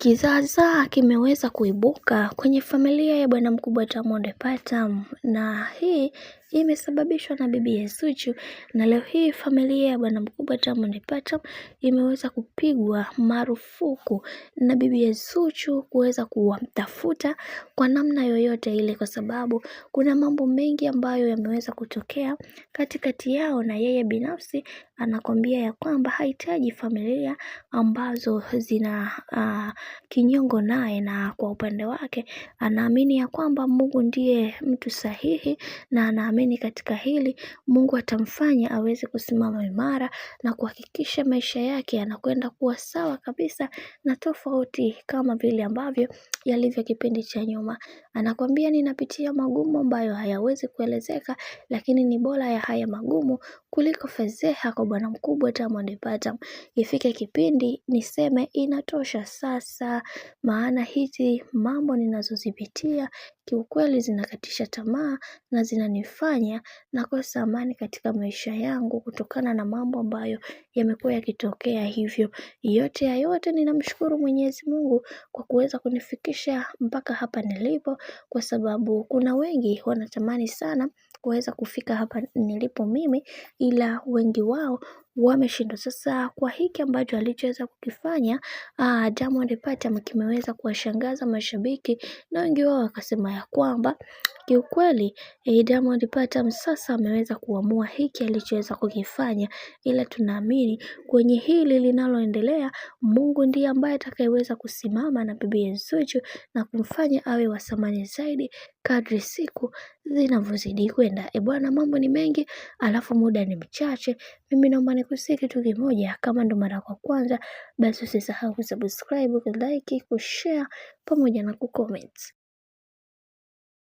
Kizaazaa kimeweza kuibuka kwenye familia ya bwana mkubwa Diamond Platnumz, na hii imesababishwa na bibi Zuchu. Na leo hii familia ya bwana mkubwa Diamond Platnumz imeweza kupigwa marufuku na bibi Zuchu kuweza kuwatafuta kwa namna yoyote ile, kwa sababu kuna mambo mengi ambayo yameweza kutokea katikati yao, na yeye binafsi anakwambia ya kwamba hahitaji familia ambazo zina kinyongo naye, na kwa upande wake anaamini ya kwamba Mungu ndiye mtu sahihi, na anaamini katika hili Mungu atamfanya aweze kusimama imara na kuhakikisha maisha yake yanakwenda kuwa sawa kabisa na tofauti kama vile ambavyo yalivyo kipindi cha nyuma. Anakwambia, ninapitia magumu ambayo hayawezi kuelezeka, lakini ni bora ya haya magumu kuliko fedheha kwa bwana mkubwa Diamond Platnumz. Ifike kipindi niseme inatosha sasa, maana hizi mambo ninazozipitia kiukweli zinakatisha tamaa na zinanifanya nakosa amani katika maisha yangu, kutokana na mambo ambayo yamekuwa yakitokea. Hivyo yote ya yote ninamshukuru Mwenyezi Mungu kwa kuweza kunifikisha mpaka hapa nilipo, kwa sababu kuna wengi wanatamani sana kuweza kufika hapa nilipo mimi, ila wengi wao wameshindwa. Sasa kwa hiki ambacho alichoweza kukifanya Diamond Platnumz kimeweza kuwashangaza mashabiki, na wengi wao wakasema ya kwamba kiukweli Diamond Platnumz sasa ameweza kuamua hiki alichoweza kukifanya, ila tunaamini kwenye hili linaloendelea Mungu ndiye ambaye atakayeweza kusimama na bibi Zuchu na kumfanya awe wa thamani zaidi kadri siku zinavyozidi kwenda. Bwana, mambo ni mengi alafu muda ni mchache. Mimi naomba nikusihi kitu kimoja, kama ndo mara kwa kwanza basi usisahau kusubscribe, kulike, kushare pamoja na kucomment.